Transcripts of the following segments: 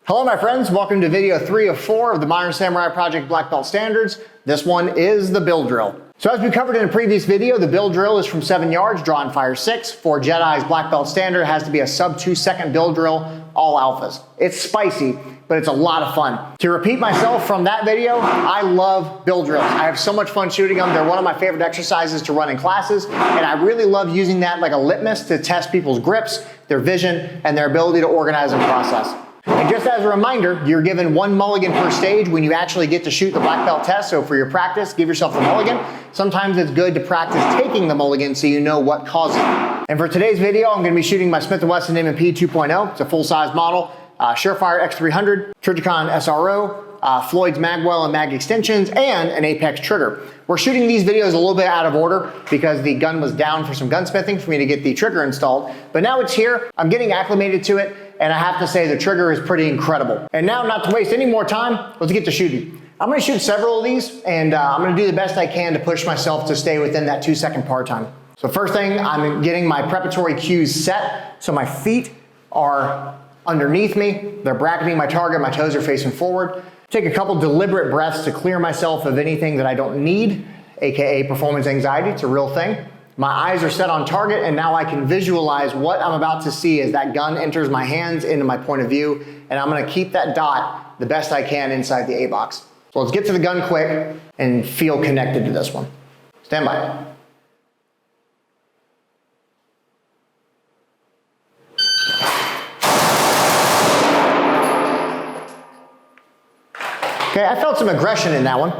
Hello my friends, welcome to video 3 of 4 of the Modern Samurai Project Black Belt Standards. This one is the build drill. So as we covered in a previous video, the build drill is from 7 yards, draw and fire 6. For Jedi's Black Belt Standard, it has to be a sub 2 second build drill, all alphas. It's spicy, but it's a lot of fun. To repeat myself from that video, I love build drills. I have so much fun shooting them. They're one of my favorite exercises to run in classes, and I really love using that like a litmus to test people's grips, their vision, and their ability to organize and process. And just as a reminder, you're given 1 mulligan per stage when you actually get to shoot the black belt test. So for your practice, give yourself a mulligan. Sometimes it's good to practice taking the mulligan so you know what caused it. And for today's video, I'm going to be shooting my Smith & Wesson M&P 2.0. It's a full-size model, Surefire X300, Trijicon SRO, Floyd's magwell and mag extensions, and an Apex trigger. We're shooting these videos a little bit out of order because the gun was down for some gunsmithing for me to get the trigger installed. But now it's here, I'm getting acclimated to it, and I have to say the trigger is pretty incredible. And now, not to waste any more time, let's get to shooting. I'm gonna shoot several of these, and I'm gonna do the best I can to push myself to stay within that 2-second par time. So first thing, I'm getting my preparatory cues set, so my feet are underneath me, they're bracketing my target, my toes are facing forward. Take a couple deliberate breaths to clear myself of anything that I don't need, AKA performance anxiety. It's a real thing. My eyes are set on target, and now I can visualize what I'm about to see as that gun enters my hands into my point of view, and I'm gonna keep that dot the best I can inside the A box. So let's get to the gun quick and feel connected to this one. Stand by. Okay, I felt some aggression in that one,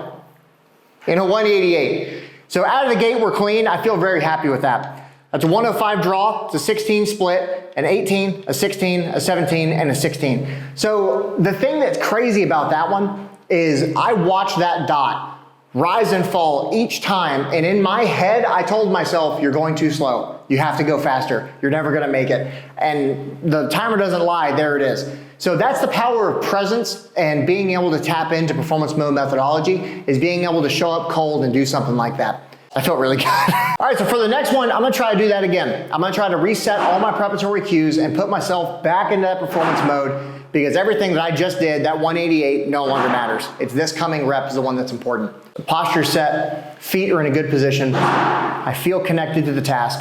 in a 188. So out of the gate, we're clean. I feel very happy with that. That's a 105 draw, it's a 16 split, an 18, a 16, a 17, and a 16. So the thing that's crazy about that one is I watched that dot rise and fall each time, and in my head, I told myself, you're going too slow. You have to go faster. You're never gonna make it. And the timer doesn't lie, there it is. So that's the power of presence and being able to tap into performance mode methodology, is being able to show up cold and do something like that. I felt really good. All right, so for the next one, I'm gonna try to do that again. I'm gonna try to reset all my preparatory cues and put myself back into that performance mode, because everything that I just did, that 188, no longer matters. It's this coming rep is the one that's important. The posture set, feet are in a good position. I feel connected to the task.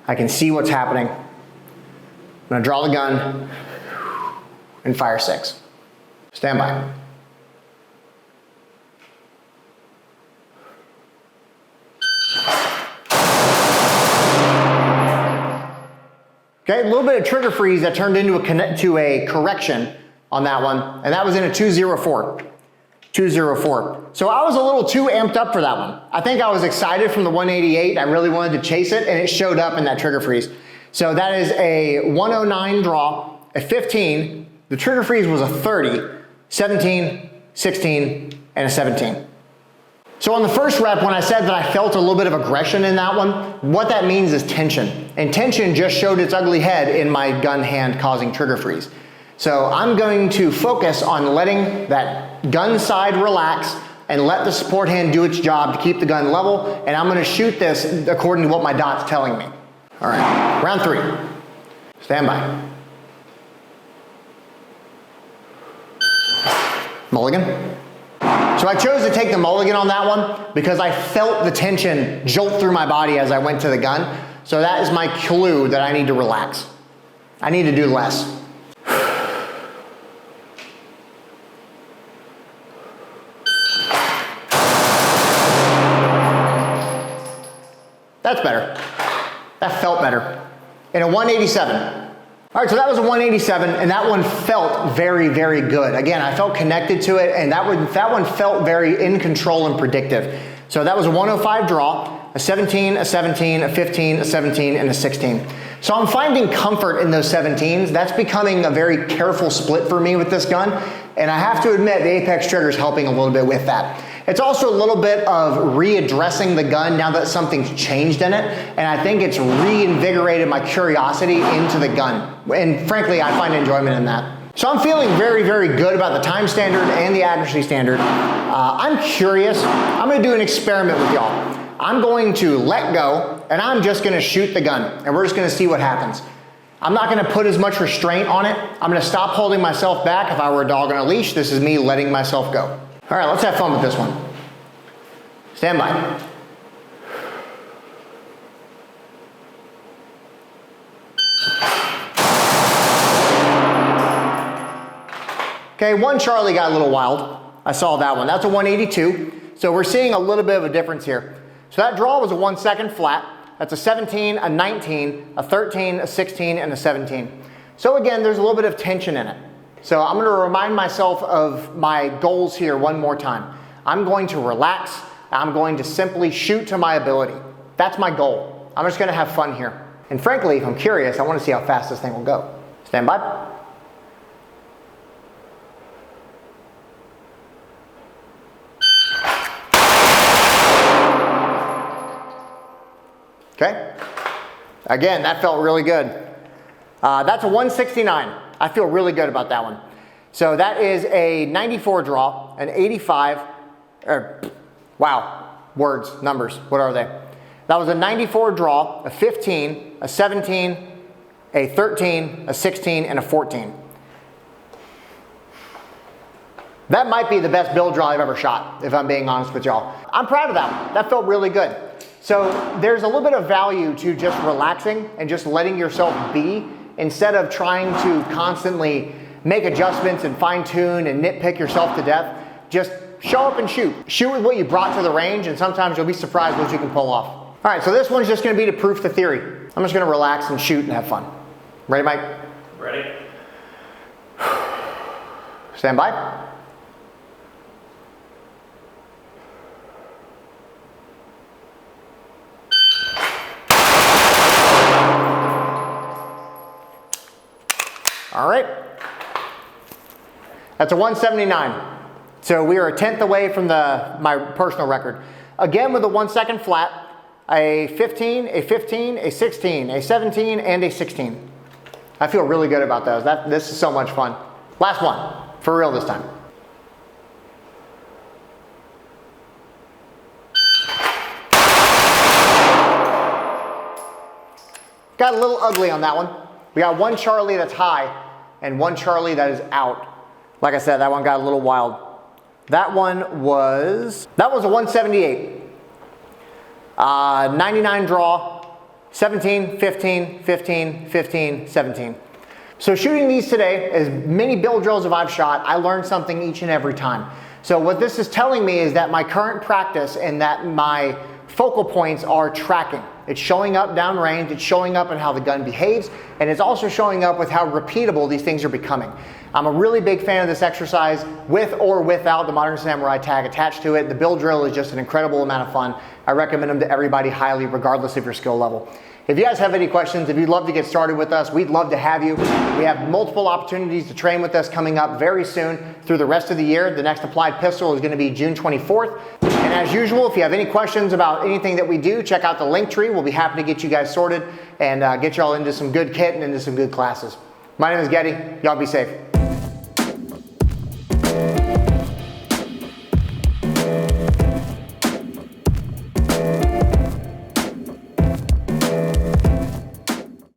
I can see what's happening. I'm gonna draw the gun and fire 6. Stand by. Okay, a little bit of trigger freeze that turned into a correction on that one, and that was in a 204. 204. So I was a little too amped up for that one. I think I was excited from the 188. I really wanted to chase it, and it showed up in that trigger freeze. So that is a 109 draw, a 15. The trigger freeze was a 30, 17, 16, and a 17. So on the first rep, when I said that I felt a little bit of aggression in that one, what that means is tension. And tension just showed its ugly head in my gun hand causing trigger freeze. So I'm going to focus on letting that gun side relax and let the support hand do its job to keep the gun level, and I'm gonna shoot this according to what my dot's telling me. All right, round 3. Stand by. Mulligan. So I chose to take the mulligan on that one because I felt the tension jolt through my body as I went to the gun. So that is my clue that I need to relax. I need to do less. That's better. That felt better. In a 187. All right, so that was a 187, and that one felt very, very good. Again, I felt connected to it, and that one felt very in control and predictive. So that was a 105 draw, a 17, a 17, a 15, a 17, and a 16. So I'm finding comfort in those 17s. That's becoming a very careful split for me with this gun, and I have to admit the Apex trigger is helping a little bit with that. It's also a little bit of readdressing the gun now that something's changed in it, and I think it's reinvigorated my curiosity into the gun. And frankly, I find enjoyment in that. So I'm feeling very, very good about the time standard and the accuracy standard. I'm curious. I'm gonna do an experiment with y'all. I'm going to let go, and I'm just gonna shoot the gun, and we're just gonna see what happens. I'm not gonna put as much restraint on it. I'm gonna stop holding myself back. If I were a dog on a leash, this is me letting myself go. All right, let's have fun with this one. Stand by. Okay, one Charlie got a little wild. I saw that one. That's a 182. So we're seeing a little bit of a difference here. So that draw was a 1 second flat. That's a 17, a 19, a 13, a 16, and a 17. So again, there's a little bit of tension in it. So I'm going to remind myself of my goals here one more time. I'm going to relax. I'm going to simply shoot to my ability. That's my goal. I'm just going to have fun here. And frankly, if I'm curious, I want to see how fast this thing will go. Stand by. Okay. Again, that felt really good. That's a 169. I feel really good about that one. So that is a 94 draw, an 85, wow, words, numbers, what are they? That was a 94 draw, a 15, a 17, a 13, a 16, and a 14. That might be the best bill draw I've ever shot, if I'm being honest with y'all. I'm proud of that one. That felt really good. So there's a little bit of value to just relaxing and just letting yourself be instead of trying to constantly make adjustments and fine tune and nitpick yourself to death. Just show up and shoot. Shoot with what you brought to the range, and sometimes you'll be surprised what you can pull off. All right, so this one's just gonna be to proof the theory. I'm just gonna relax and shoot and have fun. Ready, Mike? Ready. Stand by. All right, that's a 179. So we are a 10th away from my personal record. Again with a 1 second flat, a 15, a 15, a 16, a 17, and a 16. I feel really good about those. This is so much fun. Last one, for real this time. Got a little ugly on that one. We got one Charlie that's high and one Charlie that is out. Like I said, that one got a little wild. That was a 178. 99 draw, 17, 15, 15, 15, 17. So shooting these today, as many bill drills as I've shot, I learned something each and every time. So what this is telling me is that my current practice and that my focal points are tracking. It's showing up downrange, it's showing up in how the gun behaves, and it's also showing up with how repeatable these things are becoming. I'm a really big fan of this exercise with or without the Modern Samurai tag attached to it. The bill drill is just an incredible amount of fun. I recommend them to everybody highly, regardless of your skill level. If you guys have any questions, if you'd love to get started with us, we'd love to have you. We have multiple opportunities to train with us coming up very soon through the rest of the year. The next applied pistol is going to be June 24th. And as usual, if you have any questions about anything that we do, check out the link tree. We'll be happy to get you guys sorted and get y'all into some good kit and into some good classes. My name is Getty. Y'all be safe.